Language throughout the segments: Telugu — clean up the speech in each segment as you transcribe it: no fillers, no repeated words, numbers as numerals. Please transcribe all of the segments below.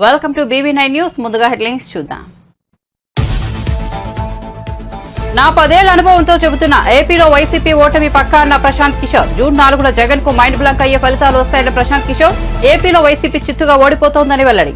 Welcome to BB9 news. ముందుగా హెడ్లైన్స్ చూద్దాం. నా 10 ఏళ్ల అనుభవంతో చెబుతున్న ఏపీలో వైసీపీ ఓటమి పక్కా అన్న ప్రశాంత్ కిషోర్. జూన్ 4న జగన్ కు మైండ్ బ్లాంక్ అయ్యే ఫలితాలు వస్తాయన్న ప్రశాంత్ కిషోర్. ఏపీలో వైసీపీ చిత్తుగా ఓడిపోతోందని వెల్లడి.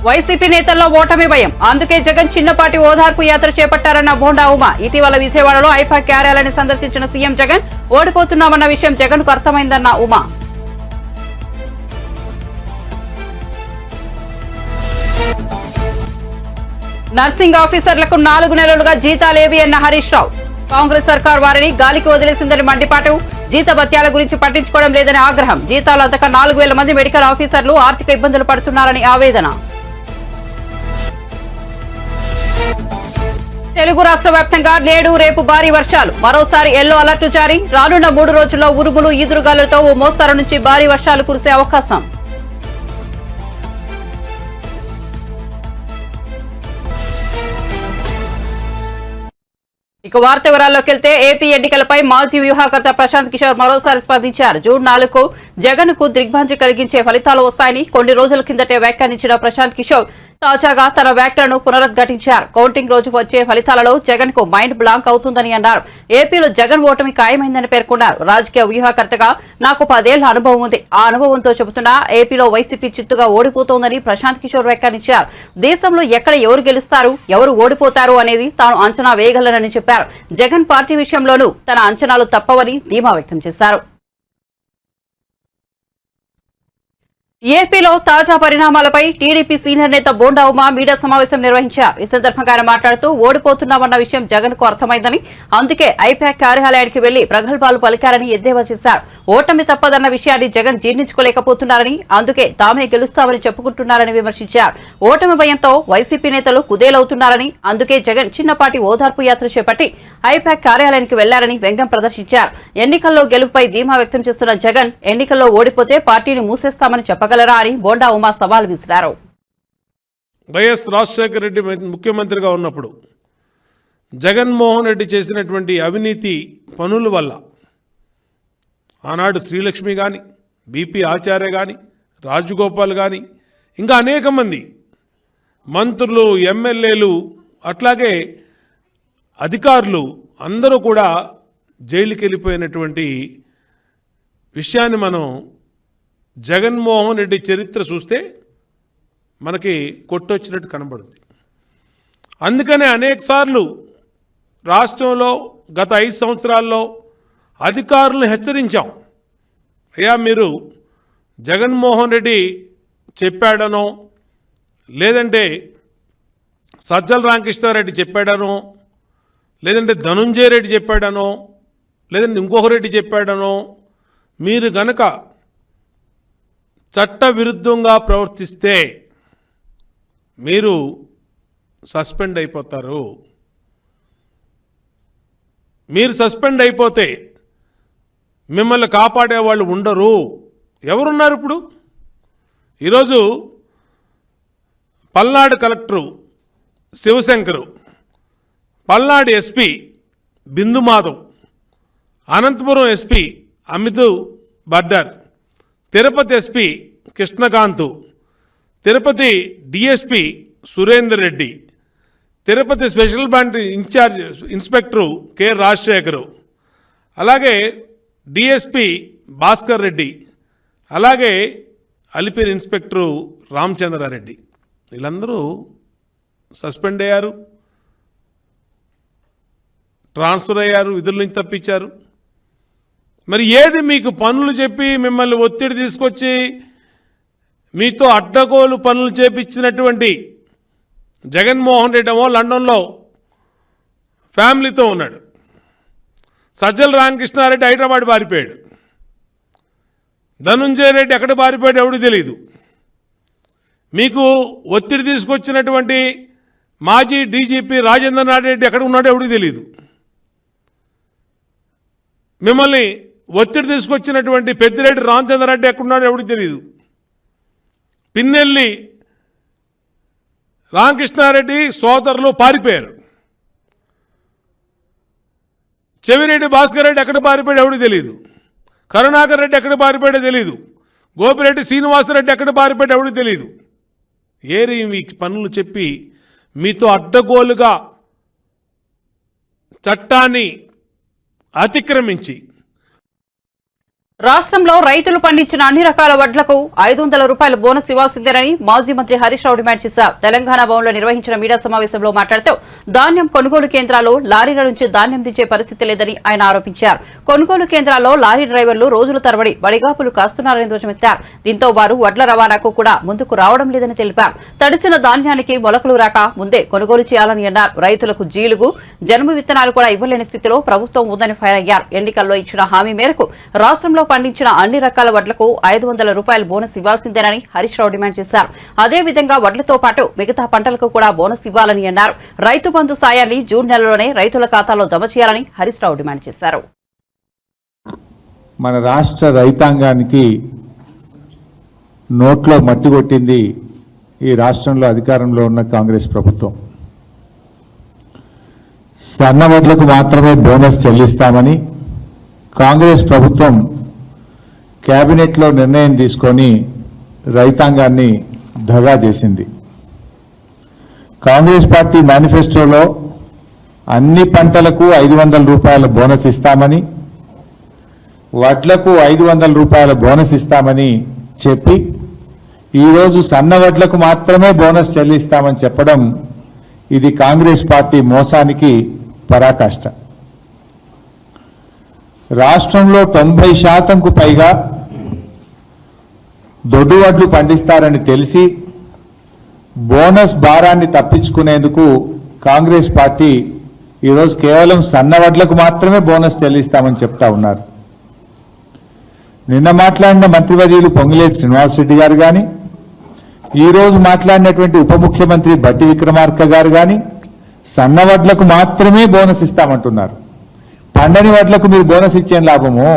వైసీపీ నేతల్లో ఓటమి భయం, అందుకే జగన్ చిన్నపాటి ఓదార్పు యాత్ర చేపట్టారన్న బోండా ఉమా. ఇటీవల విజయవాడలో ఐపాక్ కార్యాలయాన్ని సందర్శించిన సీఎం జగన్ ఓడిపోతున్నామన్న విషయం జగన్ కు అర్థమైందన్న ఉమా. నర్సింగ్ ఆఫీసర్లకు 4 నెలలుగా జీతాలేవి అన్న హరీష్ రావు. కాంగ్రెస్ సర్కార్ వారిని గాలికి వదిలేసిందని మండిపాటు. జీతభత్యాల గురించి పట్టించుకోవడం లేదని ఆగ్రహం. జీతాలు అందక 4,000 మంది మెడికల్ ఆఫీసర్లు ఆర్థిక ఇబ్బందులు పడుతున్నారని ఆవేదన. తెలుగు రాష్ట్ర వ్యాప్తంగా నేడు రేపు భారీ వర్షాలు. మరోసారి ఎల్లో అలర్ట్ జారీ. రానున్న 3 రోజుల్లో ఉరుములు ఈదురుగాలులతో ఓ మోస్తరు నుంచి భారీ వర్షాలు కురిసే అవకాశం. ఇక వార్త వివరాల్లోకి వెళ్తే ఏపీ ఎన్నికలపై మాజీ వ్యూహకర్త ప్రశాంత్ కిషోర్ మరోసారి స్పందించారు. జూన్ 4కు జగన్ కు దిగ్భ్రాంతి కలిగించే ఫలితాలు వస్తాయని కొన్ని రోజుల కిందటే వ్యాఖ్యానించిన ప్రశాంత్ కిషోర్ తాజాగా తన వ్యాఖ్యలను పునరుద్ఘాటించారు. కౌంటింగ్ రోజు వచ్చే ఫలితాలలో జగన్ కు మైండ్ బ్లాంక్ అవుతుందని అన్నారు. ఏపీలో జగన్ ఓటమి ఖాయమైందని పేర్కొన్నారు. రాజకీయ వ్యూహకర్తగా నాకు 10 ఏళ్ల అనుభవం ఉంది. ఆ అనుభవంతో చెబుతున్నా ఏపీలో వైసీపీ చిత్తుగా ఓడిపోతోందని ప్రశాంత్ కిషోర్ వ్యాఖ్యానించారు. దేశంలో ఎక్కడ ఎవరు గెలుస్తారు, ఎవరు ఓడిపోతారు అనేది తాను అంచనా వేయగలనని చెప్పారు. జగన్ పార్టీ విషయంలోనూ తన అంచనాలు తప్పవని ధీమా వ్యక్తం చేశారు. ఏపీలో తాజా పరిణామాలపై టీడీపీ సీనియర్ నేత బోండా ఉమా మీడియా సమావేశం నిర్వహించారు. ఈ సందర్భంగా ఆయన మాట్లాడుతూ ఓడిపోతున్నామన్న విషయం జగన్ కు అర్థమైందని, అందుకే ఐపాక్ కార్యాలయానికి వెళ్లి ప్రగల్భాలు పలికారని ఎద్దేవా చేశారు. ఓటమి తప్పదన్న విషయాన్ని జగన్ జీర్ణించుకోలేకపోతున్నారని, అందుకే తామే గెలుస్తామని చెప్పుకుంటున్నారని విమర్శించారు. ఓటమి భయంతో వైసీపీ నేతలు కుదేలవుతున్నారని, అందుకే జగన్ చిన్నపాటి ఓదార్పు యాత్ర చేపట్టి ఐపాక్ కార్యాలయానికి వెళ్లారని వ్యంగ్యం ప్రదర్శించారు. ఎన్నికల్లో గెలుపుపై ధీమా వ్యక్తం చేస్తున్న జగన్ ఎన్నికల్లో ఓడిపోతే పార్టీని మూసేస్తామని చెప్పగలరా అని బోండా ఉమా సవాల్ విసిరారు. వైఎస్ రాజశేఖర రెడ్డి ముఖ్యమంత్రిగా ఉన్నప్పుడు జగన్మోహన్ రెడ్డి చేసినటువంటి అవినీతి పనుల వల్ల ఆనాడు శ్రీలక్ష్మి కానీ, బీపీ ఆచార్య కానీ, రాజగోపాల్ కానీ, ఇంకా అనేక మంది మంత్రులు, ఎమ్మెల్యేలు, అట్లాగే అధికారులు అందరూ కూడా జైలుకి వెళ్ళిపోయినటువంటి విషయాన్ని మనం జగన్మోహన్ రెడ్డి చరిత్ర చూస్తే మనకి కొట్టొచ్చినట్టు కనబడుతుంది. అందుకనే అనేకసార్లు రాష్ట్రంలో గత 5 సంవత్సరాల్లో అధికారులను హెచ్చరించాం. అయ్యా, మీరు జగన్మోహన్ రెడ్డి చెప్పాడనో, లేదంటే సజ్జల రామకృష్ణారెడ్డి చెప్పాడనో, లేదంటే ధనుంజయ రెడ్డి చెప్పాడనో, లేదంటే ఇంకొక రెడ్డి చెప్పాడనో మీరు గనక చట్ట విరుద్ధంగా ప్రవర్తిస్తే మీరు సస్పెండ్ అయిపోతారు. మీరు సస్పెండ్ అయిపోతే మిమ్మల్ని కాపాడే వాళ్ళు ఉండరు. ఎవరున్నారు ఇప్పుడు? ఈరోజు Palnadu collector Shivashankar, Palnadu SP Bindu Madhav, Anantapuram SP Amit Bardar, Tirupati SP Krishnakanth, Tirupati DSP Surender Reddy, Tirupati special branch incharge inspector K Rajasekhar, అలాగే డిఎస్పీ భాస్కర్ రెడ్డి, అలాగే అలిపిరి ఇన్స్పెక్టరు రామచంద్రారెడ్డి, వీళ్ళందరూ సస్పెండ్ అయ్యారు, ట్రాన్స్ఫర్ అయ్యారు, విధుల నుంచి తప్పించారు. మరి ఏది మీకు పనులు చెప్పి మిమ్మల్ని ఒత్తిడి తీసుకొచ్చి మీతో అడ్డగోలు పనులు చేపించినటువంటి జగన్మోహన్ రెడ్డి ఏమో లండన్లో ఫ్యామిలీతో ఉన్నాడు. సజ్జల రామకృష్ణారెడ్డి హైదరాబాద్ పారిపోయాడు. ధనుంజయ రెడ్డి ఎక్కడ పారిపోయాడు ఎవడో తెలియదు. మీకు ఒత్తిడి తీసుకొచ్చినటువంటి మాజీ డీజీపీ రాజేంద్రనాథ్ రెడ్డి ఎక్కడ ఉన్నాడో ఎవడో తెలియదు. మిమ్మల్ని ఒత్తిడి తీసుకొచ్చినటువంటి పెద్దిరెడ్డి రామచంద్రారెడ్డి ఎక్కడున్నాడో ఎవరికి తెలియదు. పిన్నెల్లి రామకృష్ణారెడ్డి సోదరులు పారిపోయారు. చెవిరెడ్డి భాస్కర్ రెడ్డి ఎక్కడ పారిపోయాడు ఎవడో తెలియదు, కరుణాకర్ రెడ్డి ఎక్కడ పారిపోయాడో తెలియదు, గోపిరెడ్డి శ్రీనివాసరెడ్డి ఎక్కడ పారిపోయాడో ఎవడో తెలియదు. ఏరి మీ పనులు చెప్పి మీతో అడ్డగోలుగా చట్టాన్ని అతిక్రమించి రాష్ట్రంలో రైతులు పండించిన అన్ని రకాల వడ్లకు 500 రూపాయల బోనస్ ఇవ్వాల్సిందేనని మాజీ మంత్రి హరీష్ రావు డిమాండ్ చేశారు. తెలంగాణ భవన్లో నిర్వహించిన మీడియా సమావేశంలో మాట్లాడుతూ ధాన్యం కొనుగోలు కేంద్రాల్లో లారీల నుంచి ధాన్యం దించే పరిస్థితి లేదని ఆయన ఆరోపించారు. కొనుగోలు కేంద్రాల్లో లారీ డ్రైవర్లు రోజుల తరబడి బడిగాపులు కాస్తున్నారని ధ్వజమెత్తారు. దీంతో వారు వడ్ల రవాణాకు కూడా ముందుకు రావడం లేదని తెలిపారు. తడిసిన ధాన్యానికి మొలకలు రాక ముందే కొనుగోలు చేయాలని అన్నారు. రైతులకు జీలుగు, జనుము విత్తనాలు కూడా ఇవ్వలేని స్థితిలో ప్రభుత్వం ఉందని ఫైర్ అయ్యారు. ఎన్నికల్లో ఇచ్చిన హామీ మేరకు రాష్ట్రంలో పండించిన అన్ని రకాల వడ్లకు 500 రూపాయల బోనస్ ఇవ్వాల్సిందేనని హరీష్ రావు డిమాండ్ చేశారు. అదేవిధంగా వడ్లతో పాటు మిగతా పంటలకు కూడా బోనస్ ఇవ్వాలని అన్నారు. రైతు బంధు సాయాన్ని జూన్ నెలలోనే రైతుల ఖాతాలో జమ చేయాలని హరీష్ రావు డిమాండ్ చేశారు. మన రాష్ట్ర రైతాంగానికి నోట్లో మట్టి కొట్టింది ఈ రాష్ట్రంలో అధికారంలో ఉన్న కాంగ్రెస్ ప్రభుత్వం. సన్న వడ్లకు మాత్రమే బోనస్ చెల్లిస్తామని కాంగ్రెస్ ప్రభుత్వం కేబినెట్లో నిర్ణయం తీసుకొని రైతాంగాన్ని దగా చేసింది. కాంగ్రెస్ పార్టీ మేనిఫెస్టోలో అన్ని పంటలకు 500 రూపాయల బోనస్ ఇస్తామని, వడ్లకు 500 రూపాయల బోనస్ ఇస్తామని చెప్పి ఈరోజు సన్న వడ్లకు మాత్రమే బోనస్ చెల్లిస్తామని చెప్పడం ఇది కాంగ్రెస్ పార్టీ మోసానికి పరాకాష్ట. రాష్ట్రంలో 90% పైగా దొడ్డు వడ్లు పండిస్తారని తెలిసి బోనస్ భారాన్ని తప్పించుకునేందుకు కాంగ్రెస్ పార్టీ ఈరోజు కేవలం సన్న వడ్లకు మాత్రమే బోనస్ చెల్లిస్తామని చెప్తా ఉన్నారు. నిన్న మాట్లాడిన మంత్రివర్యులు పొంగులేటి శ్రీనివాసరెడ్డి గారు కానీ, ఈరోజు మాట్లాడినటువంటి ఉప ముఖ్యమంత్రి బట్టి విక్రమార్క గారు కానీ సన్న వడ్లకు మాత్రమే బోనస్ ఇస్తామంటున్నారు. పండని వడ్లకు మీరు బోనస్ ఇచ్చే లాభము?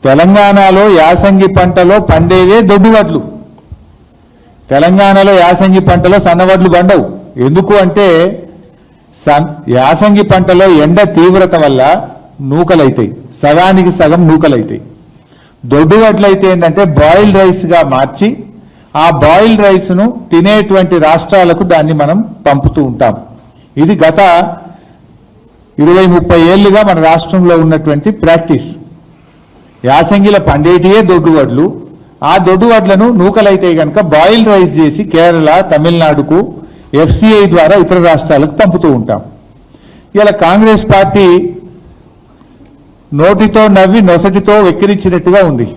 తెలంగాణలో యాసంగి పంటలో పండేవే దొడ్డు వడ్లు. తెలంగాణలో యాసంగి పంటలో సన్నవడ్లు పండవు. ఎందుకు అంటే యాసంగి పంటలో ఎండ తీవ్రత వల్ల నూకలైతాయి, సగానికి సగం నూకలైతాయి. దొడ్డు వడ్లు అయితే ఏంటంటే బాయిల్డ్ రైస్గా మార్చి ఆ బాయిల్డ్ రైస్ను తినేటువంటి రాష్ట్రాలకు దాన్ని మనం పంపుతూ ఉంటాం. ఇది గత 20-30 ఏళ్లుగా మన రాష్ట్రంలో ఉన్నటువంటి ప్రాక్టీస్. యాసంగిల పండేటియే దొడ్డు వడ్లు, ఆ దొడ్డు వడ్లను నూకలైతే కనుక బాయిల్డ్ రైస్ చేసి కేరళ, తమిళనాడుకు FCI ద్వారా ఇతర రాష్ట్రాలకు పంపుతూ ఉంటాం. ఇలా కాంగ్రెస్ పార్టీ నోటితో నవ్వి నొసటితో వెక్కిరించినట్టుగా ఉంది.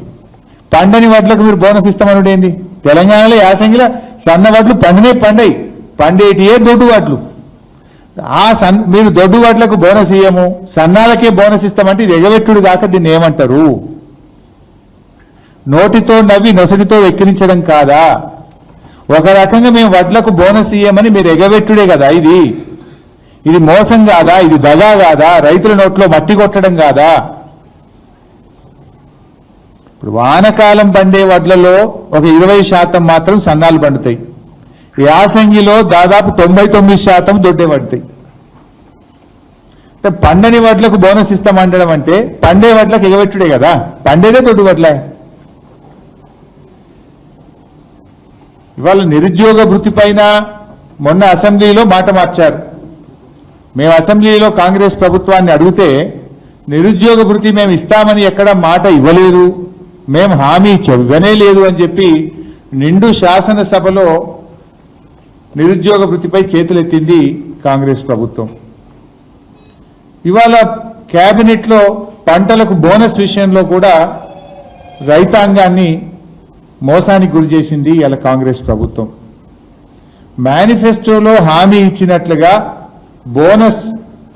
పండని వడ్లకు మీరు బోనస్ ఇస్తామనుడు ఏంది? తెలంగాణలో యాసంగిల సన్న వడ్లు పండేటియే దొడ్డు వడ్లు. మీరు దొడ్డు వడ్లకు బోనస్ ఇయ్యము, సన్నాలకే బోనస్ ఇస్తామంటే ఇది ఎగబెట్టుడు కాక దీన్ని ఏమంటారు? నోటితో నవ్వి నొసటితో వెక్కిరించడం కాదా? ఒక రకంగా మేము వడ్లకు బోనస్ ఇయ్యమని మీరు ఎగబెట్టుడే కదా. ఇది మోసం కాదా? ఇది దగా కాదా? రైతుల నోట్లో మట్టి కొట్టడం కాదా? ఇప్పుడు వానకాలం పండే వడ్లలో ఒక 20% మాత్రం సన్నాలు పండుతాయి. యాసంగిలో దాదాపు 99% దొడ్డే పడతాయి. పండని వడ్లకు బోనస్ ఇస్తామంటడం అంటే పండే వడ్లకు ఎగబెట్టుడే కదా. పండేదే దొడ్డు వడ్లే. ఇవాళ నిరుద్యోగ భృతి పైన మొన్న అసెంబ్లీలో మాట మార్చారు. మేము అసెంబ్లీలో కాంగ్రెస్ ప్రభుత్వాన్ని అడిగితే నిరుద్యోగ భృతి మేము ఇస్తామని ఎక్కడ మాట ఇవ్వలేదు, మేము హామీ ఇవ్వనే లేదు అని చెప్పి నిండు శాసనసభలో నిరుద్యోగ భృతిపై చేతులెత్తింది కాంగ్రెస్ ప్రభుత్వం. ఇవాళ కేబినెట్లో పంటలకు బోనస్ విషయంలో కూడా రైతాంగాన్ని మోసానికి గురి చేసింది ఇలా కాంగ్రెస్ ప్రభుత్వం. మేనిఫెస్టోలో హామీ ఇచ్చినట్లుగా బోనస్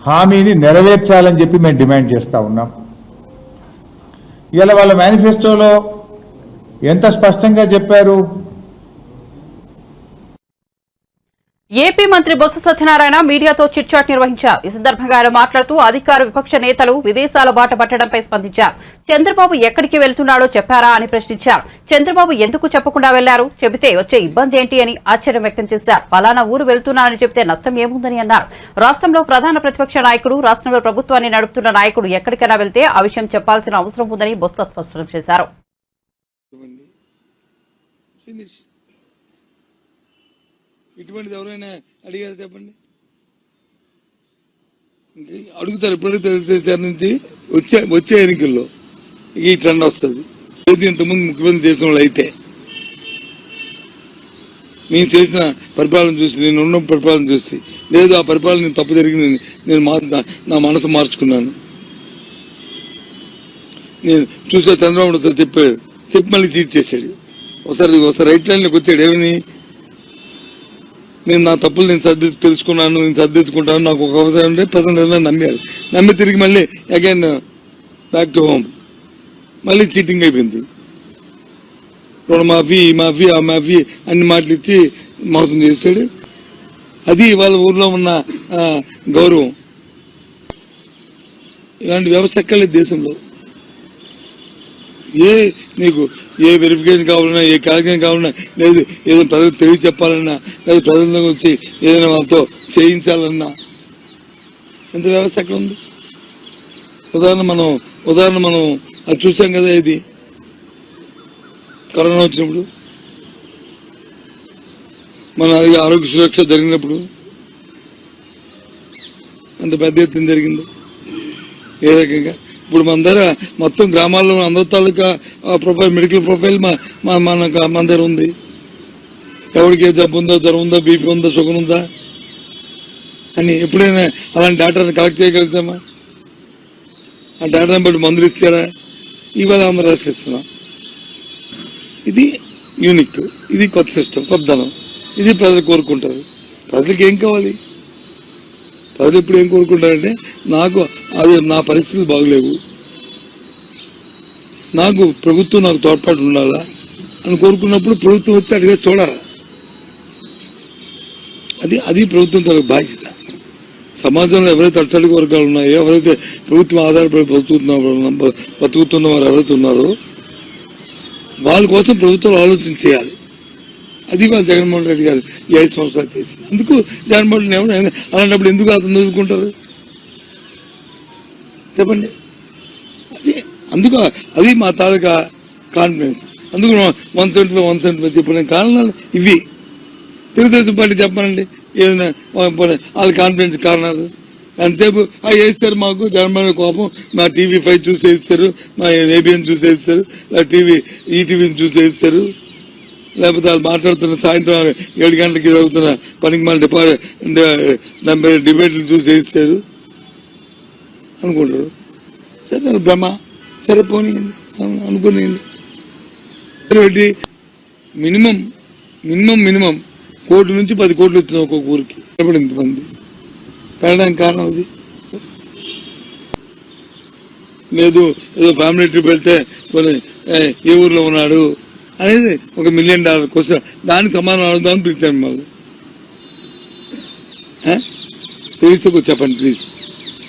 హామీని నెరవేర్చాలని చెప్పి మేము డిమాండ్ చేస్తా ఉన్నాం. ఇలా వాళ్ళ మేనిఫెస్టోలో ఎంత స్పష్టంగా చెప్పారు? ఏపీ మంత్రి బొత్స సత్యనారాయణ మీడియాతో చిట్ చాట్ నిర్వహించారు. ఈ సందర్భంగా ఆయన మాట్లాడుతూ అధికార విపక్ష నేతలు విదేశాల బాట పట్టడంపై స్పందించారు. చంద్రబాబు ఎక్కడికి వెళ్తున్నాడో చెప్పారా అని ప్రశ్నించారు. చంద్రబాబు ఎందుకు చెప్పకుండా వెళ్లారు, చెబితే వచ్చే ఇబ్బంది ఏంటి అని ఆశ్చర్యం వ్యక్తం చేశారు. ఫలానా ఊరు వెళ్తున్నానని చెబితే నష్టం ఏముందని అన్నారు. రాష్ట్రంలో ప్రధాన ప్రతిపక్ష నాయకుడు, రాష్ట్రంలో ప్రభుత్వాన్ని నడుపుతున్న నాయకుడు ఎక్కడికైనా వెళ్తే ఆ విషయం చెప్పాల్సిన అవసరం ఉందని బొత్స స్పష్టం చేశారు. ఇటువంటిది ఎవరైనా అడిగారు చెప్పండి, అడుగుతారు. ఇప్పుడు నుంచి వచ్చే ఎన్నికల్లో ఈ ట్రెండ్ వస్తుంది. ఏది ఇంతకుముందు ముఖ్యమంత్రి దేశంలో అయితే నేను చేసిన పరిపాలన చూసి, నేను ఉన్న పరిపాలన చూసి, లేదు ఆ పరిపాలన నేను తప్పు జరిగింది, నేను నా మనసు మార్చుకున్నాను. నేను చూసా చంద్రబాబు చెప్పి మళ్ళీ చీట్ చేశాడు. ఒకసారి రైట్ లైన్లోకి వచ్చాడు. ఏమని, నేను నా తప్పులు నేను తెలుసుకున్నాను, నేను సర్దిద్దుకుంటాను, నాకు ఒక అవసరం ఉంటే ప్రజలు నమ్మారు. నమ్మి తిరిగి మళ్ళీ అగైన్ బ్యాక్ టు హోమ్, మళ్ళీ చీటింగ్ అయిపోయింది. రుణమాఫీ, మాఫీ, ఆ మాఫీ అన్ని మాటలు ఇచ్చి మోసం చేశాడు. అది వాళ్ళ ఊర్లో ఉన్న గౌరవం. ఇలాంటి వ్యవస్థ ఎక్కలేదు దేశంలో. నీకు ఏ వెరిఫికేషన్ కావాలన్నా, ఏ కార్యక్రమం కావాలన్నా, లేదు ఏదైనా ప్రజలకు తెలియ చెప్పాలన్నా, లేదు ప్రజలకు వచ్చి ఏదైనా వాళ్ళతో చేయించాలన్నా ఎంత వ్యవస్థ ఎక్కడ ఉంది? ఉదాహరణ మనం అది చూసాం కదా. ఇది కరోనా వచ్చినప్పుడు, మన ఆరోగ్య సురక్ష జరిగినప్పుడు అంత పెద్ద ఎత్తున జరిగింది. ఏ రకంగా ఇప్పుడు మన దగ్గర మొత్తం గ్రామాల్లో అందరి తాలూకా ప్రొఫైల్, మెడికల్ ప్రొఫైల్ మన దగ్గర ఉంది. ఎవరికి ఏ జబ్బు ఉందో, జ్వరం ఉందో, బీపీ ఉందో, షుగర్ ఉందా అని ఎప్పుడైనా అలాంటి డేటాను కలెక్ట్ చేయగలుగుతామా? ఆ డేటాను బట్టి మందులు ఇచ్చారా? ఇవాళ అందరూ రాసిస్తున్నాం. ఇది యూనిక్, ఇది కొత్త సిస్టమ్, కొత్తదనం. ఇది ప్రజలు కోరుకుంటారు. ప్రజలకు ఏం కావాలి? ప్రజలు ఇప్పుడు ఏం కోరుకుంటారంటే, నాకు అది నా పరిస్థితులు బాగలేవు, నాకు ప్రభుత్వం నాకు తోడ్పాటు ఉండాలా అని కోరుకున్నప్పుడు ప్రభుత్వం వచ్చి అడిగే చూడాలి. అది ప్రభుత్వం తన బాధ్యత. సమాజంలో ఎవరైతే అట్టడుగు వర్గాలు ఉన్నాయో, ఎవరైతే ప్రభుత్వం ఆధారపడి బతుకుతున్న వారు ఎవరైతే ఉన్నారో వాళ్ళ కోసం ప్రభుత్వం ఆలోచన చేయాలి. అది వాళ్ళు జగన్మోహన్ రెడ్డి గారు ఈ 5 సంవత్సరాలు చేసింది. అందుకు జగన్మోహన్ రెడ్డి ఎవరు అలాంటప్పుడు ఎందుకు అతను చదువుకుంటారు చెప్పండి? అది మా తాలూకా కాన్ఫిడెన్స్. అందుకు 175 చెప్పిన కారణాలు ఇవి. తెలుగుదేశం పార్టీ చెప్పానండి ఏదైనా వాళ్ళ కాన్ఫిడెన్స్ కారణాలు. ఎంతసేపు వేస్తారు మాకు జగన్మోహన్ కోపం, మా TV5 చూసేస్తారు, మా ABN చూసేస్తారు, ఈటీవీని చూసేస్తారు, లేకపోతే వాళ్ళు మాట్లాడుతున్న సాయంత్రం 7 గంటలకి జరుగుతున్న పనికి మన డిబేట్లు చూసేస్తారు అనుకుంటారు. సరే భ్రమ, సరే పోనీయండి అనుకునేయండి. మినిమం 1 కోటి నుంచి 10 కోట్లు వచ్చింది ఒక్కొక్క ఊరికి. ఇంతమంది పెరగడానికి కారణం అది లేదు. ఏదో ఫ్యామిలీ ట్రిప్ వెళ్తే ఏ ఊర్లో ఉన్నాడు అనేది $1 మిలియన్ క్వశ్చన్. దానికి సమాధానం అడుగుదామని పిలిచాను. మళ్ళీ తెలిస్తే చెప్పండి ప్లీజ్.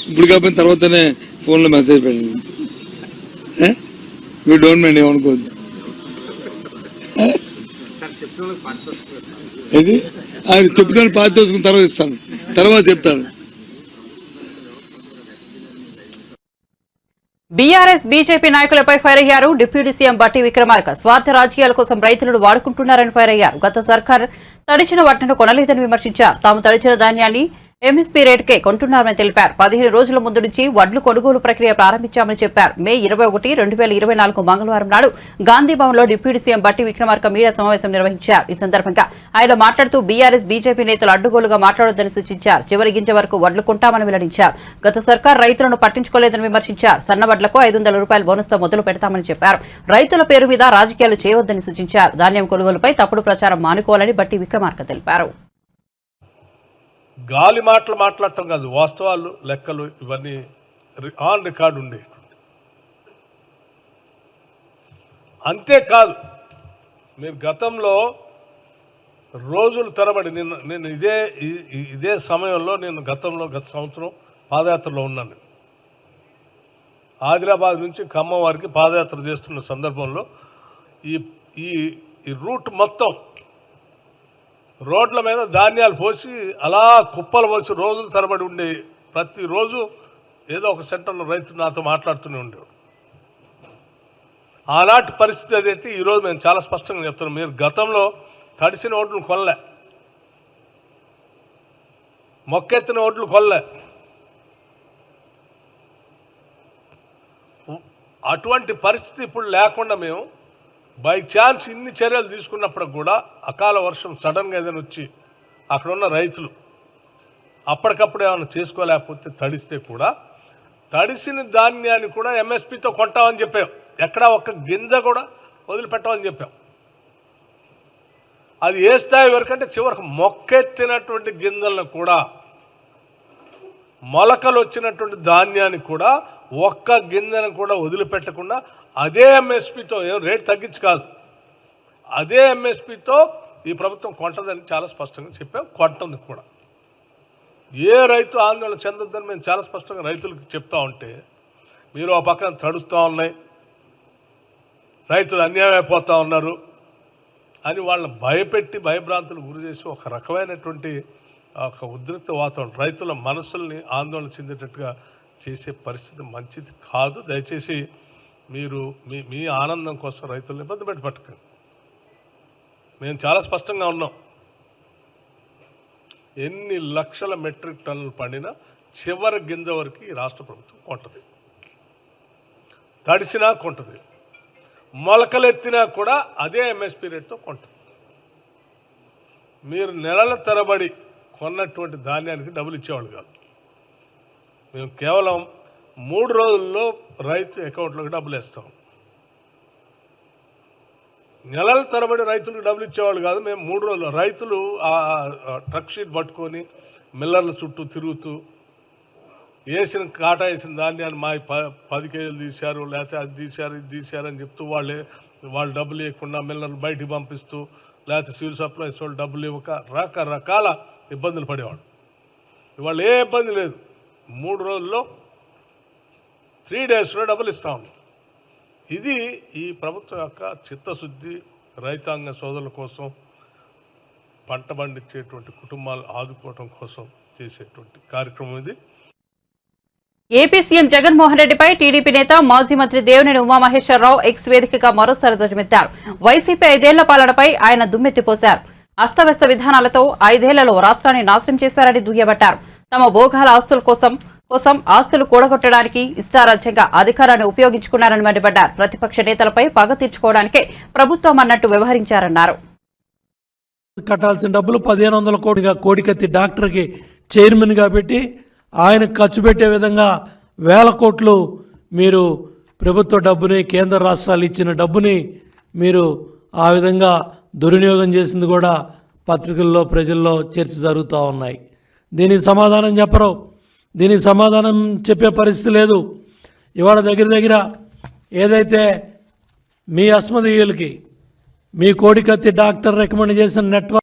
ఇప్పుడు కాకపోయిన తర్వాతనే ఫోన్లో మెసేజ్ పెట్టండి. మీరు డోంట్ మైండ్ ఏమనుకోవద్దు. ఇది ఆయన చెప్తాను, పాత చేసుకుని తర్వాత చెప్తాను. బీఆర్ఎస్ బీజేపీ నాయకులపై ఫైర్ అయ్యారు డిప్యూటీ సీఎం బట్టి విక్రమార్క. స్వార్థ రాజకీయాల కోసం రైతులను వాడుకుంటున్నారని ఫైర్ అయ్యారు. గత సర్కార్ తడిచిన వడ్లను కొనలేదని విమర్శించారు. తాము తడిచిన ధాన్యాన్ని ఎంఎస్పీ రేటుకే కొంటున్నారని తెలిపారు. 15 రోజుల ముందు నుంచి వడ్లు కొనుగోలు ప్రక్రియ ప్రారంభించామని చెప్పారు. మే 21, 2024 మంగళవారం నాడు గాంధీభవన్లో డిప్యూటీ సీఎం బట్టి విక్రమార్క మీడియా సమావేశం నిర్వహించారు. ఈ సందర్భంగా ఆయన మాట్లాడుతూ బీఆర్ఎస్ బీజేపీ నేతలు అడ్డుగోలుగా మాట్లాడొద్దని సూచించారు. చివరి గింజ వరకు వడ్లు కొంటామని వెల్లడించారు. గత సర్కార్ రైతులను పట్టించుకోలేదని విమర్శించారు. సన్న వడ్లకు ₹500 బోనస్తో మొదలు పెడతామని చెప్పారు. రైతుల పేరు మీద రాజకీయాలు చేయవద్దని సూచించారు. ధాన్యం కొనుగోలుపై తప్పుడు ప్రచారం మానుకోవాలని బట్టి విక్రమార్క తెలిపారు. గాలి మాటలు మాట్లాడటం కాదు, వాస్తవాలు, లెక్కలు ఇవన్నీ ఆన్ రికార్డు ఉండే. అంతేకాదు, మీరు గతంలో రోజులు తరబడి నేను ఇదే సమయంలో గత సంవత్సరం పాదయాత్రలో ఉన్నాను. ఆదిలాబాద్ నుంచి ఖమ్మం వారికి పాదయాత్ర చేస్తున్న సందర్భంలో ఈ రూట్ మొత్తం రోడ్ల మీద ధాన్యాలు పోసి అలా కుప్పలు పోసి రోజులు తరబడి ఉండే, ప్రతిరోజు ఏదో ఒక సెంటర్లో రైతు నాతో మాట్లాడుతూనే ఉండేవాడు. ఆనాటి పరిస్థితి అదైతే ఈరోజు మేము చాలా స్పష్టంగా చెప్తున్నాం. మీరు గతంలో తడిసిన ఓట్లు కొనలే, మొక్కెత్తిన ఓట్లు కొనలే. అటువంటి పరిస్థితి ఇప్పుడు లేకుండా మేము బై ఛాన్స్ ఇన్ని చర్యలు తీసుకున్నప్పుడు కూడా అకాల వర్షం సడన్గా ఏదైనా వచ్చి అక్కడ ఉన్న రైతులు అప్పటికప్పుడు ఏమైనా చేసుకోలేకపోతే తడిస్తే కూడా తడిసిన ధాన్యాన్ని కూడా ఎంఎస్పితో కొంటామని చెప్పాం. ఎక్కడా ఒక్క గింజ కూడా వదిలిపెట్టామని చెప్పాం. అది ఏ స్థాయి వరకు అంటే చివరికి మొక్కెత్తినటువంటి గింజలను కూడా, మొలకలు వచ్చినటువంటి ధాన్యాన్ని కూడా ఒక్క గింజను కూడా వదిలిపెట్టకుండా అదే ఎంఎస్పితో, ఏం రేటు తగ్గించి కాదు, అదే ఎంఎస్పితో ఈ ప్రభుత్వం కొంటదని చాలా స్పష్టంగా చెప్పాం. కొంటుంది కూడా. ఏ రైతు ఆందోళన చెందొద్దని మేము చాలా స్పష్టంగా రైతులకు చెప్తా ఉంటే మీరు ఆ పక్కన తడుస్తూ ఉన్నాయి, రైతులు అన్యాయం అయిపోతూ ఉన్నారు అని వాళ్ళని భయపెట్టి భయభ్రాంతులు గురి చేసి ఒక రకమైనటువంటి ఒక ఉద్రిక్త వాతావరణం, రైతుల మనసుల్ని ఆందోళన చెందేటట్టుగా చేసే పరిస్థితి మంచిది కాదు. దయచేసి మీరు మీ ఆనందం కోసం రైతులను ఇబ్బంది పెట్టకండి. మేము చాలా స్పష్టంగా ఉన్నాం. ఎన్ని లక్షల మెట్రిక్ టన్నులు పండినా చివరి గింజ వరకు ఈ రాష్ట్ర ప్రభుత్వం కొంటది, తడిసినా కొంటది, మొలకలెత్తినా కూడా అదే ఎంఎస్పీ రేట్తో కొంటది. మీరు నెలల తరబడి కొన్నటువంటి ధాన్యానికి డబ్బులు ఇచ్చేవాళ్ళు కాదు. మేము కేవలం 3 రోజుల్లో రైతు అకౌంట్లోకి డబ్బులు వేస్తాం. నెలల తరబడి రైతులకు డబ్బులు ఇచ్చేవాళ్ళు కాదు. మేము 3 రోజులు రైతులు ఆ ట్రక్ షీట్ పట్టుకొని మిల్లర్ల చుట్టూ తిరుగుతూ వేసిన కాటా వేసిన ధాన్యాన్ని మా 10 కేజీలు తీశారు, లేకపోతే అది తీశారు ఇది తీశారు అని చెప్తూ వాళ్ళు డబ్బులు ఇవ్వకుండా మిల్లర్లు బయటికి పంపిస్తూ, లేకపోతే సివిల్ సప్లైస్ వాళ్ళు డబ్బులు ఇవ్వక రకరకాల ఇబ్బందులు పడేవాడు. ఇవాళ ఏ ఇబ్బంది లేదు. 3 రోజుల్లో 3 డేస్లో డబ్బులు ఇస్తా ఉన్నాం. ఇది ఈ ప్రభుత్వం యొక్క చిత్తశుద్ధి, రైతాంగ సోదరుల కోసం, పంట పండించేటువంటి కుటుంబాలు ఆదుకోవడం కోసం చేసేటువంటి కార్యక్రమం ఇది. ఏపీ సీఎం జగన్మోహన్ రెడ్డిపై టీడీపీ నేత మాజీ మంత్రి దేవినేని ఉమామహేశ్వరరావు ఎక్స్ వేదికగా మరోసారి ధ్వజమెత్తారు. వైసీపీ 5 ఏళ్ల పాలనపై ఆయన దుమ్మెత్తిపోశారు. అస్తవ్యస్త విధానాలతో 5 ఏళ్లలో రాష్ట్రాన్ని నాశనం చేశారని దుయ్యబట్టారు. తమ భోగాల ఆస్తుల కోసం ఆస్తులు కూడగొట్టడానికి ఇష్టారాజ్యంగా అధికారాన్ని ఉపయోగించుకున్నారని మండిపడ్డారు. ప్రతిపక్ష నేతలపై పగ తీర్చుకోవడానికే ప్రభుత్వం అన్నట్టు వ్యవహరించారన్నారు. కట్టాల్సిన డబ్బులు 1500 కోటిగా కోడికత్తి డాక్టర్కి చైర్మన్గా పెట్టి ఆయన ఖర్చు పెట్టే విధంగా 1000 కోట్లు మీరు ప్రభుత్వ డబ్బుని, కేంద్ర రాష్ట్రాలు ఇచ్చిన డబ్బుని మీరు ఆ విధంగా దుర్వినియోగం చేసింది కూడా పత్రికల్లో ప్రజల్లో చర్చ జరుగుతూ ఉన్నాయి. దీనికి సమాధానం చెప్పరు. దీనికి సమాధానం చెప్పే పరిస్థితి లేదు. ఇవాళ దగ్గర ఏదైతే మీ అస్మదీయులకి మీ కోడికత్తి డాక్టర్ రికమెండ్ చేసిన నెట్వర్క్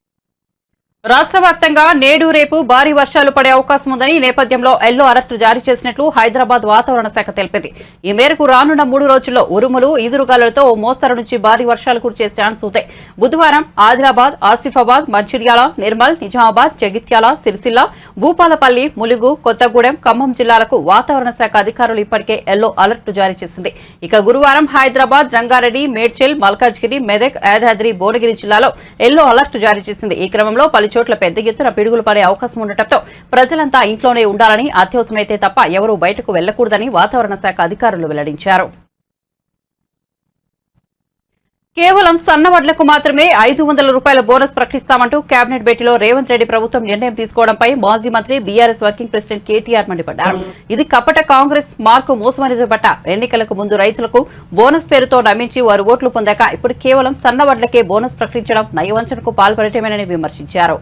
రాష్ట్ర వ్యాప్తంగా నేడు రేపు భారీ వర్షాలు పడే అవకాశం ఉందని ఈ నేపథ్యంలో ఎల్లో అలర్ట్ జారీ చేసినట్లు హైదరాబాద్ వాతావరణ శాఖ తెలిపింది. ఈ మేరకు రానున్న 3 రోజుల్లో ఉరుములు, ఈదురుగాలులతో ఓ మోస్తరు నుంచి భారీ వర్షాలు కురిసే ఛాన్స్ ఉంది. బుధవారం ఆదిలాబాద్, ఆసిఫాబాద్, మంచిర్యాల, నిర్మల్, నిజామాబాద్, జగిత్యాల, సిరిసిల్ల, భూపాలపల్లి, ములుగు, కొత్తగూడెం, ఖమ్మం జిల్లాలకు వాతావరణ శాఖ అధికారులు ఇప్పటికే ఎల్లో అలర్ట్ జారీ చేసింది. ఇక గురువారం హైదరాబాద్, రంగారెడ్డి, మేడ్చల్, మల్కాజ్గిరి, మెదక్, యాదాద్రి, భువనగిరి జిల్లాలో ఎల్లో అలర్ట్ జారీ చేసింది. ఈ క్రమంలో పలు చోట్ల పెద్ద ఎత్తున పిడుగులు పడే అవకాశం ఉండటంతో ప్రజలంతా ఇంట్లోనే ఉండాలని, అత్యవసరమైతే తప్ప ఎవరూ బయటకు వెళ్లకూడదని వాతావరణ శాఖ అధికారులు వెల్లడించారు. కేవలం సన్నవడ్లకు మాత్రమే 500 రూపాయల బోనస్ ప్రకటిస్తామంటూ కేబినెట్ భేటీలో రేవంత్ రెడ్డి ప్రభుత్వం నిర్ణయం తీసుకోవడంపై మాజీ మంత్రి బీఆర్ఎస్ వర్కింగ్ ప్రెసిడెంట్ కేటీఆర్ మండిపడ్డారు. ఇది కపట కాంగ్రెస్ మార్కు మోసమని దుయ్యబట్టారు. ఎన్నికలకు ముందు రైతులకు బోనస్ పేరుతో నమ్మించి వారు ఓట్లు పొందాక ఇప్పుడు కేవలం సన్నవడ్లకే బోనస్ ప్రకటించడం నయవంచనకు పాల్పడటమేనని విమర్శించారు.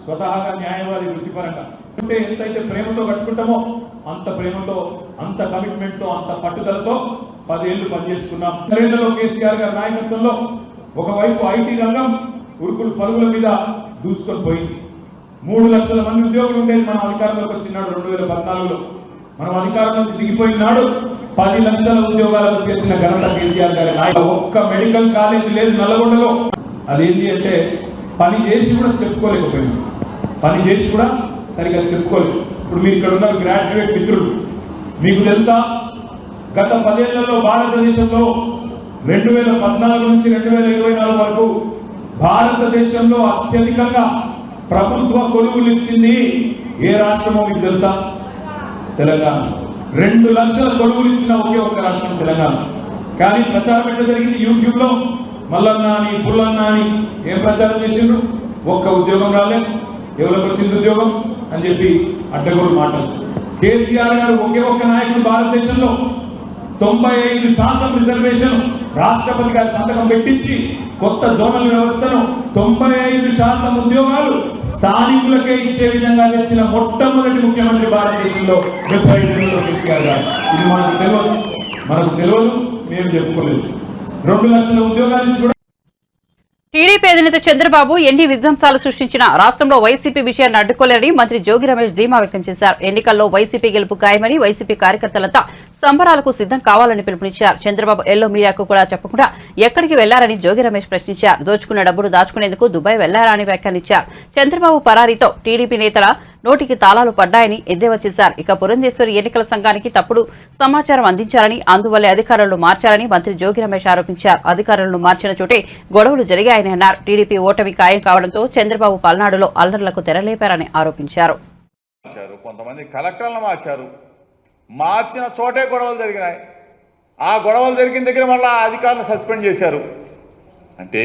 స్వతహాగా న్యాయవాది వృత్తిపరంగా అంటే ఎంతైతే ప్రేమతో కట్టుకుంటామో అంత ప్రేమతో, అంత కమిట్మెంట్ తో, అంత పట్టుదలతో 10 ఏళ్లు పనిచేసుకున్నాం. కేసీఆర్ గారి నాయకత్వంలో ఒకవైపు ఐటీ రంగం ఉరుకులు పరుగుల మీద దూసుకొని పోయింది. 3 లక్షల మంది ఉద్యోగులు ఉండేది మనం అధికారంలోకి వచ్చినాడు 2014లో. మనం అధికారంలోకి దిగిపోయిన నాడు 10 లక్షల ఉద్యోగాలకు చేసిన ఘనత కేసీఆర్ గారి నాయకుడు. ఒక్క మెడికల్ కాలేజ్ లేదు నల్లగొండలో. అదేంటి అంటే పని చేసి కూడా చెప్పుకోలేకపోయినా, పని చేసి కూడా సరిగ్గా చెప్పుకోలేదు. ఇప్పుడు మీరు ఇక్కడ ఉన్నారు గ్రాడ్యుయేట్ మిత్రులు, మీకు తెలుసా గత 10 ఏళ్లలో భారతదేశంలో 2014 నుంచి 2024 వరకు భారతదేశంలో అత్యధికంగా ప్రభుత్వ కొలువులు ఇచ్చింది ఏ రాష్ట్రమో మీకు తెలుసా? తెలంగాణ. 2 లక్షల కొలువులు ఇచ్చిన ఒకే ఒక్క రాష్ట్రం తెలంగాణ. కానీ ప్రచారం ఎట్లా జరిగింది? యూట్యూబ్ లో మల్లన్న అని పుల్లన్న అని ఏం ప్రచారం చేసిండ్రు? ఒక్క ఉద్యోగం రాలేదు, ఎవరికి వచ్చింది ఉద్యోగం అని చెప్పి అడ్డగోలు మాటలు. కేసీఆర్ గారు ఒకే ఒక్క నాయకుడు భారతదేశంలో 95% రిజర్వేషన్ రాష్ట్రపతి గారి సంతకం పెట్టించి కొత్త జోనల్ వ్యవస్థను 95% ఉద్యోగాలు స్థానికులకే ఇచ్చే విధంగా తెచ్చిన మొట్టమొదటి ముఖ్యమంత్రి భారతదేశంలో 75 కేసీఆర్ గారు. ఇది మనకు తెలియదు, మేము చెప్పుకోలేదు. 2 లక్షల ఉద్యోగాలు కూడా. టీడీపీ అధినేత చంద్రబాబు ఎన్ని విధ్వంసాలు సృష్టించినా రాష్ట్రంలో వైసీపీ విషయాన్ని అడ్డుకోలేరని మంత్రి జోగి రమేష్ ధీమా వ్యక్తం చేశారు. ఎన్నికల్లో వైసీపీ గెలుపు ఖాయమని, వైసీపీ కార్యకర్తలంతా సంబరాలకు సిద్దం కావాలని పిలుపునిచ్చారు. చంద్రబాబు ఎల్లో మీడియాకు కూడా చెప్పకుండా ఎక్కడికి వెళ్లారని జోగి రమేష్ ప్రశ్నించారు. దోచుకున్న డబ్బును దాచుకునేందుకు దుబాయ్ వెళ్లారని వ్యాఖ్యానించారు. చంద్రబాబు పరారీతో టీడీపీ నేతల నోటికి తాళాలు పడ్డాయని ఎద్దేవా చేశారు. ఇక పురంధేశ్వరి ఎన్నికల సంఘానికి తప్పుడు సమాచారం అందించారని, అందువల్లే అధికారులను మార్చారని మంత్రి జోగి రమేష్ ఆరోపించారు. అధికారులను మార్చిన చోటే గొడవలు జరిగాయని అన్నారు. టీడీపీ ఓటమి ఖాయం కావడంతో చంద్రబాబు పల్నాడులో అల్లర్లకు తెరలేపారని ఆరోపించారు. కొంతమంది కలెక్టర్లను మార్చిన చోటే గొడవలు జరిగినాయి. ఆ గొడవలు జరిగిన దగ్గర మళ్ళీ అధికారులను సస్పెండ్ చేశారు. అంటే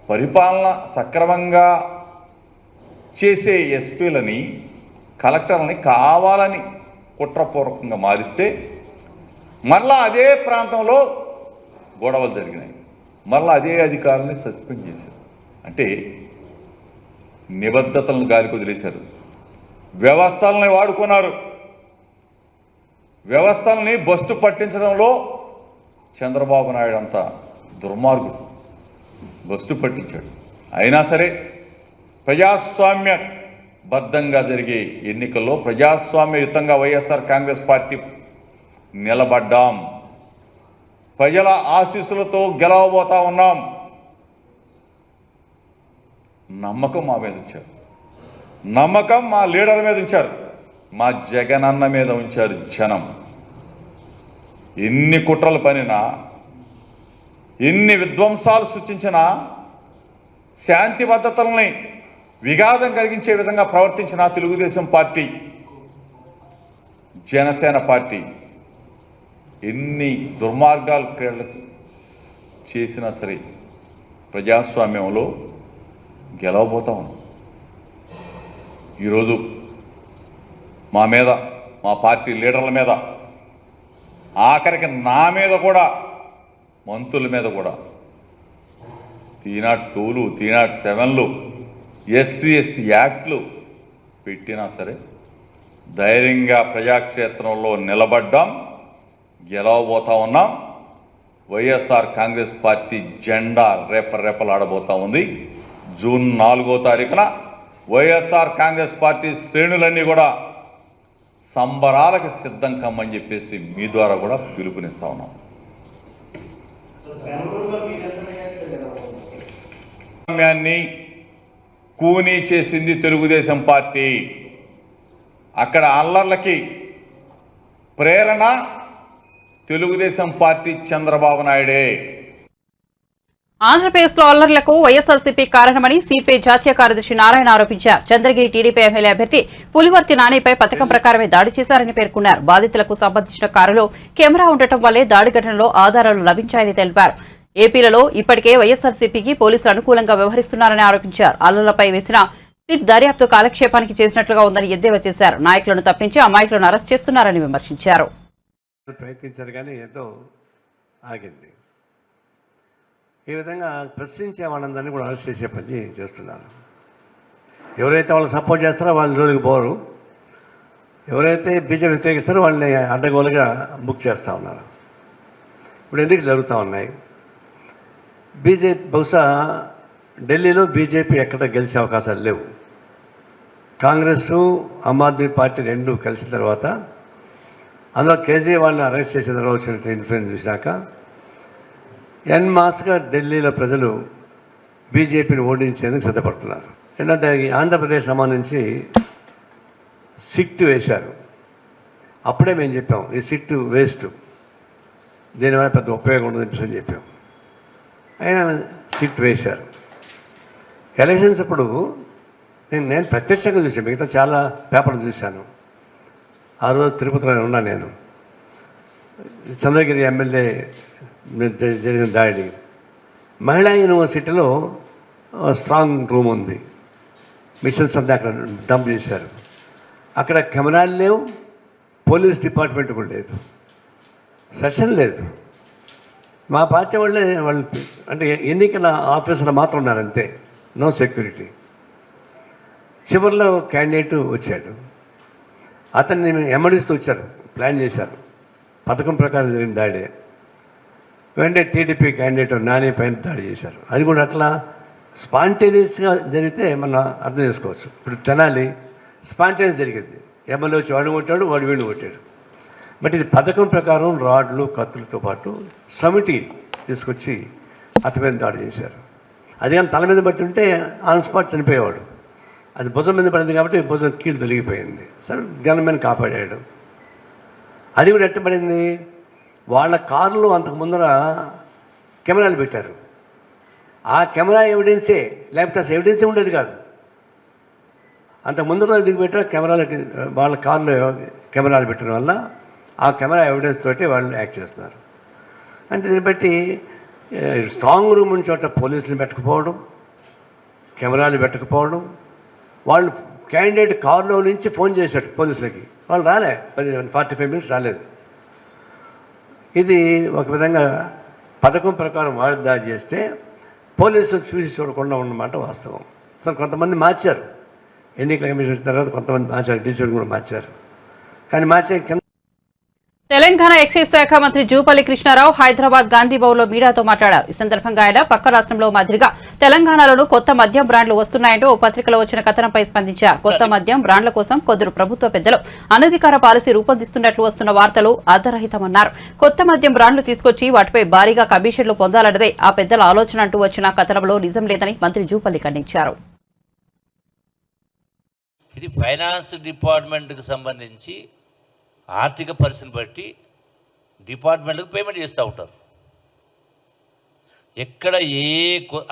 పరిపాలన సక్రమంగా చేసే ఎస్పీలని, కలెక్టర్లని కావాలని కుట్రపూర్వకంగా మారిస్తే మరలా అదే ప్రాంతంలో గొడవలు జరిగినాయి. మరలా అదే అధికారులని సస్పెండ్ చేశారు. అంటే నిబద్ధతలను గాలికి వదిలేశారు. వ్యవస్థలని వాడుకున్నారు. వ్యవస్థల్ని బస్టు పట్టించడంలో చంద్రబాబు నాయుడు అంత దుర్మార్గుడు. బస్టు పట్టించాడు. అయినా సరే ప్రజాస్వామ్య బద్ధంగా జరిగే ఎన్నికల్లో ప్రజాస్వామ్యయుతంగా వైఎస్ఆర్ కాంగ్రెస్ పార్టీ నిలబడ్డాం. ప్రజల ఆశీస్సులతో గెలవబోతా ఉన్నాం. నమ్మకం మా మీద ఉంచారు. నమ్మకం మా లీడర్ మీద ఉంచారు. మా జగనన్న మీద ఉంచారు జనం. ఎన్ని కుట్రలు పనినా, ఎన్ని విధ్వంసాలు సృష్టించినా, శాంతి భద్రతల్ని విఘాతం కలిగించే విధంగా ప్రవర్తించిన తెలుగుదేశం పార్టీ, జనసేన పార్టీ ఎన్ని దుర్మార్గాలు చేసినా సరే ప్రజాస్వామ్యంలో గెలవబోతా ఉన్నాం. ఈరోజు మా మీద, మా పార్టీ లీడర్ల మీద, ఆఖరికి నా మీద కూడా, మంత్రుల మీద కూడా 302లు 307లు ఎస్సీ ఎస్టీ యాక్ట్లు పెట్టినా సరే ధైర్యంగా ప్రజాక్షేత్రంలో నిలబడ్డాం, గెలవబోతా ఉన్నాం. వైఎస్ఆర్ కాంగ్రెస్ పార్టీ జెండా రేపరేపలాడబోతా ఉంది. జూన్ 4వ తారీఖున వైఎస్ఆర్ కాంగ్రెస్ పార్టీ శ్రేణులన్నీ కూడా సంబరాలకు సిద్ధం కమ్మని చెప్పేసి మీ ద్వారా కూడా పిలుపునిస్తా ఉన్నాం. ప్రజాస్వామ్యాన్ని కూనీ చేసింది తెలుగుదేశం పార్టీ. అక్కడ అల్లర్లకి ప్రేరణ తెలుగుదేశం పార్టీ, చంద్రబాబు నాయుడే. ఆంధ్రప్రదేశ్ లో అల్లర్లకు వైఎస్ఆర్సీపీ కారణమని సిపిఐ జాతీయ కార్యదర్శి నారాయణ ఆరోపించారు. చంద్రగిరి టీడీపీ ఎమ్మెల్యే అభ్యర్థి పులివర్తి నానిపై పథకం ప్రకారమే దాడి చేశారని పేర్కొన్నారు. బాధితులకు సంబంధించిన కారులో కెమెరా ఉండటం వల్లే దాడి ఘటనలో ఆధారాలు లభించాయని తెలిపారు. ఏపీలలో ఇప్పటికే వైఎస్ఆర్సీపీకి పోలీసులు అనుకూలంగా వ్యవహరిస్తున్నారని ఆరోపించారు. అల్లర్లపై వేసిన సిట్ దర్యాప్తు కాలక్షేపానికి చేసినట్లుగా ఉందని ఎద్దేవా చేశారు. నాయకులను తప్పించి అమాయకులను అరెస్ట్ చేస్తున్నారని విమర్శించారు. ప్రయత్నించారు కానీ ఏదో ఆగింది. ఈ విధంగా ప్రశ్నించే వాళ్ళందరినీ కూడా అరెస్ట్ చేసే పని చేస్తున్నారు. ఎవరైతే వాళ్ళు సపోర్ట్ చేస్తారో వాళ్ళ రోజుకి పోరు, ఎవరైతే బీజేపీ వ్యతిరేకిస్తారో వాళ్ళని అడ్డగోలుగా బుక్ చేస్తూ ఉన్నారు. ఇప్పుడు ఎన్నికలు జరుగుతూ ఉన్నాయి. బీజేపీ బహుశా ఢిల్లీలో బీజేపీ ఎక్కడ గెలిచే అవకాశాలు లేవు. కాంగ్రెస్, ఆమ్ ఆద్మీ పార్టీ రెండు కలిసిన తర్వాత, అందులో కేజ్రీవాల్ని అరెస్ట్ చేసిన తర్వాత వచ్చిన ఇన్ఫ్లుయెన్స్ చూశాక ఎన్ మాస్గా ఢిల్లీలో ప్రజలు బీజేపీని ఓడించేందుకు సిద్ధపడుతున్నారు. రెండోది ఆంధ్రప్రదేశ్ సంబంధించి సిట్ వేశారు. అప్పుడే మేము చెప్పాం ఈ సిట్ వేస్ట్, దీనివల్ల పెద్ద ఉపయోగం ఉండదని చెప్పాం. అయినా సిట్ వేశారు. ఎలక్షన్స్ అప్పుడు నేను ప్రత్యక్షంగా చూశాను, మిగతా చాలా పేపర్లు చూశాను. ఆ రోజు తిరుపతిలో ఉన్నాను నేను. చంద్రగిరి ఎమ్మెల్యే జరిగిన దాడి, మహిళా యూనివర్సిటీలో స్ట్రాంగ్ రూమ్ ఉంది, మిషన్స్ అంతా అక్కడ డంప్ చేశారు. అక్కడ కెమెరాలు లేవు, పోలీస్ డిపార్ట్మెంట్ కూడా లేదు, సెషన్ లేదు. మా పార్టీ వాళ్ళు అంటే ఎన్నికల ఆఫీసర్లు మాత్రం ఉన్నారంతే, నో సెక్యూరిటీ. చివరిలో క్యాండిడేట్ వచ్చాడు, అతన్ని ఎమ్మడిస్తూ వచ్చారు, ప్లాన్ చేశారు, పథకం ప్రకారం జరిగిన దాడే. వెంటనే టీడీపీ క్యాండిడేట్ నాని పైన దాడి చేశారు. అది కూడా అట్లా స్పాంటేనియస్గా జరిగితే మనం అర్థం చేసుకోవచ్చు. ఇప్పుడు తెనాలి స్పాంటేనియస్ జరిగింది, ఎమ్మెల్యే వచ్చి వాడు కొట్టాడు, వాడు వీళ్ళు కొట్టాడు. బట్ ఇది పథకం ప్రకారం రాడ్లు కత్తులతో పాటు సమితి తీసుకొచ్చి అతని మీద దాడి చేశారు. అది కానీ తల మీద బట్టి ఉంటే ఆన్ స్పాట్ చనిపోయేవాడు. అది భుజం మీద పడింది కాబట్టి భుజం కీలు తొలగిపోయింది. సరే గన్మెన్ కాపాడాడు. అది కూడా ఎట్టబడింది, వాళ్ళ కారులో అంతకు ముందర కెమెరాలు పెట్టారు. ఆ కెమెరా ఎవిడెన్సే, లేకపోతే అసలు ఎవిడెన్సే ఉండేది కాదు. అంతకు ముందర దిగి పెట్టారు కెమెరాలకి, వాళ్ళ కారులో కెమెరాలు పెట్టడం వల్ల ఆ కెమెరా ఎవిడెన్స్ తోటి వాళ్ళు యాక్ట్ చేస్తున్నారు. అంటే దీన్ని బట్టి స్ట్రాంగ్ రూమ్ ఉన్న చోట పోలీసులు పెట్టకపోవడం, కెమెరాలు పెట్టకపోవడం, వాళ్ళు క్యాండిడేట్ కారులో నుంచి ఫోన్ చేశాడు పోలీసులకి, వాళ్ళు రాలే, 45 minutes రాలేదు. ఇది ఒక విధంగా పథకం ప్రకారం వాళ్ళు దాడి చేస్తే పోలీసులు చూసి చూడకుండా ఉన్నమాట వాస్తవం. సో కొంతమంది మార్చారు, ఎన్నికల కమిషన్ తర్వాత కొంతమంది మార్చారు, డీసీలు కూడా మార్చారు. కానీ మార్చే తెలంగాణ ఎక్సైజ్ శాఖ మంత్రి జూపల్లి కృష్ణారావు హైదరాబాద్ గాంధీ భవన్లో మీడియాతో మాట్లాడారు. ఈ సందర్భంగా ఆయన పక్క రాష్ట్రంలో మాదిరిగా తెలంగాణలోనూ కొత్త మద్యం బ్రాండ్లు వస్తున్నాయంటూ ఓ పత్రికలో వచ్చిన కథనంపై స్పందించారు. కొత్త మద్యం బ్రాండ్ల కోసం కొందరు ప్రభుత్వ పెద్దలు అనధికార పాలసీ రూపొందిస్తున్నట్లు వస్తున్న వార్తలు ఆధారహితమన్నారు. కొత్త మద్యం బ్రాండ్లు తీసుకొచ్చి వాటిపై భారీగా కమిషన్లు పొందాలన్నదే ఆ పెద్దల ఆలోచన అంటూ వచ్చిన కథనంలో నిజం లేదని మంత్రి జూపల్లి ఖండించారు. ఇది ఫైనాన్స్ డిపార్ట్మెంట్కి సంబంధించి ఆర్థిక పరిస్థితిని బట్టి డిపార్ట్మెంట్లకు పేమెంట్ చేస్తూ ఉంటారు. ఎక్కడ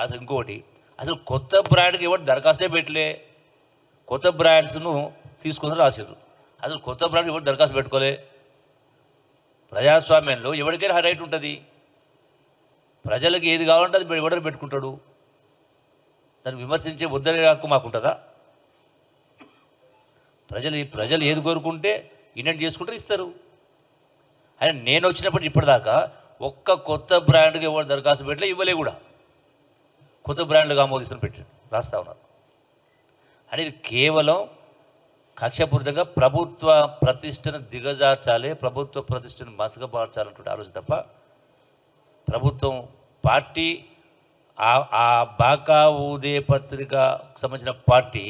అసలు ఇంకోటి, అసలు కొత్త బ్రాండ్కి ఎవరు దరఖాస్తే పెట్టలే, కొత్త బ్రాండ్స్ను తీసుకొని రాశారు. అసలు కొత్త బ్రాండ్ ఎవరు దరఖాస్తు పెట్టుకోలే. ప్రజాస్వామ్యంలో ఎవరికైనా రైట్ ఉంటుంది, ప్రజలకు ఏది కావాలంటే అది ఎవడని పెట్టుకుంటాడు. దాన్ని విమర్శించే వద్దనే హక్కు మాకుంటుందా? ప్రజలు ఏది కోరుకుంటే ఇన్వెంట్ చేసుకుంటే ఇస్తారు. ఆయన నేను వచ్చినప్పటి ఇప్పటిదాకా ఒక్క కొత్త బ్రాండ్కి ఎవరు దరఖాస్తు పెట్టలే, ఇవ్వలే కూడా. కొత్త బ్రాండ్లుగా ఆమోదిస్తున్న పెట్టి రాస్తా ఉన్నారు. అంటే ఇది కేవలం కక్షపూరితంగా ప్రభుత్వ ప్రతిష్టను దిగజార్చాలి, ప్రభుత్వ ప్రతిష్టను మసకబార్చాలన్నటువంటి ఆలోచన తప్ప ప్రభుత్వం పార్టీ ఆ బాకా ఊదే పత్రికకు సంబంధించిన పార్టీ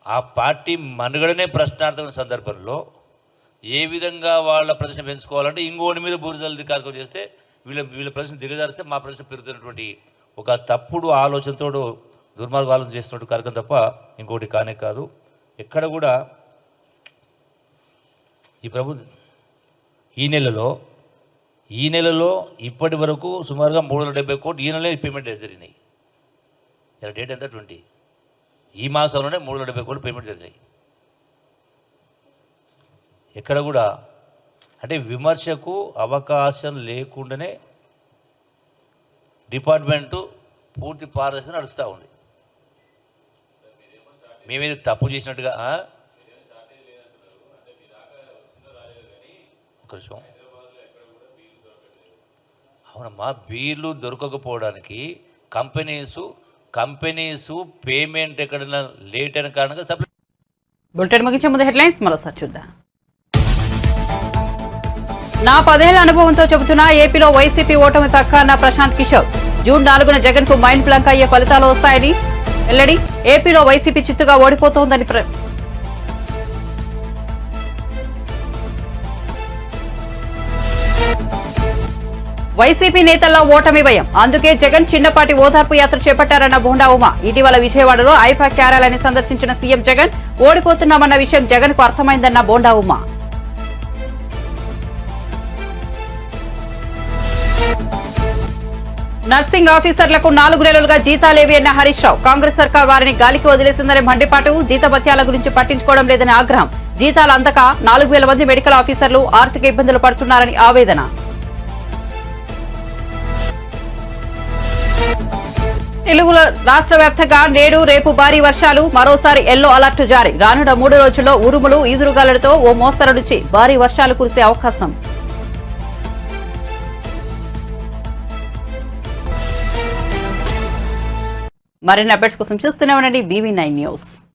ఆ పార్టీ మనుగడనే ప్రశ్నార్థమైన సందర్భంలో ఏ విధంగా వాళ్ళ ప్రదర్శన పెంచుకోవాలంటే ఇంకోటి మీద బురదలు కార్యక్రమం చేస్తే వీళ్ళ ప్రదర్శన దిగజారిస్తే మా ప్రదర్శన పెరుగుతున్నటువంటి ఒక తప్పుడు ఆలోచనతో దుర్మార్గ ఆలోచన చేస్తున్నట్టు కార్యక్రమం తప్ప ఇంకోటి కానే కాదు. ఎక్కడ కూడా ఈ నెలలో ఇప్పటి వరకు సుమారుగా 370 కోట్లు ఈ నెలలో పేమెంట్ జరిగినాయి. ఇలా డేట్ ఎంత 20, ఈ మాసంలోనే 370 కోట్లు పేమెంట్ జరిగాయి. ఎక్కడ కూడా అంటే విమర్శకు అవకాశం లేకుండానే డిపార్ట్మెంటు పూర్తి పారదర్శన నడుస్తూ ఉంది. మేమేది తప్పు చేసినట్టుగా ఒక నిమిషం. అవునమ్మా, బీర్లు దొరకకపోవడానికి కంపెనీసు పేమెంట్ ఎక్కడైనా లేట్ అయిన కారణంగా బులెటిన్ ముగించే ముందు హెడ్లైన్స్ మరోసారి చూద్దాం. నా 10 ఏళ్ల అనుభవంతో చెబుతున్నా ఏపీలో వైసీపీ ఓటమి పక్క అన్న ప్రశాంత్ కిషోర్. జూన్ 4న జగన్ కు మైండ్ బ్లాంక్ అయ్యే ఫలితాలు వస్తాయని వెల్లడి. ఏపీలో వైసీపీ చిత్తుగా ఓడిపోతోందని వైసీపీ నేతల్లో ఓటమి భయం. అందుకే జగన్ చిన్నపాటి ఓదార్పు యాత్ర చేపట్టారన్న బోండా ఉమా. ఇటీవల విజయవాడలో ఐపాక్ కార్యాలయాన్ని సందర్శించిన సీఎం జగన్ ఓడిపోతున్నామన్న విషయం జగన్ కు అర్థమైందన్న బోండా ఉమా. నర్సింగ్ ఆఫీసర్లకు 4 నెలలుగా జీతాలేవి అన్న హరీష్ రావు. కాంగ్రెస్ సర్కార్ వారిని గాలికి వదిలేసిందని మండిపాటు. జీతభత్యాల గురించి పట్టించుకోవడం లేదని ఆగ్రహం. జీతాలు అందక 4,000 మంది మెడికల్ ఆఫీసర్లు ఆర్థిక ఇబ్బందులు పడుతున్నారని ఆవేదన. తెలుగు రాష్ట్ర వ్యాప్తంగా నేడు రేపు భారీ వర్షాలు. మరోసారి ఎల్లో అలర్ట్ జారీ. రానున్న 3 రోజుల్లో ఉరుములు ఈదురుగాలులతో ఓ మోస్తరు నుంచి భారీ వర్షాలు కురిసే అవకాశం. మరిన్ని అప్డేట్స్ కోసం చూస్తూనే ఉండండి BV9 న్యూస్.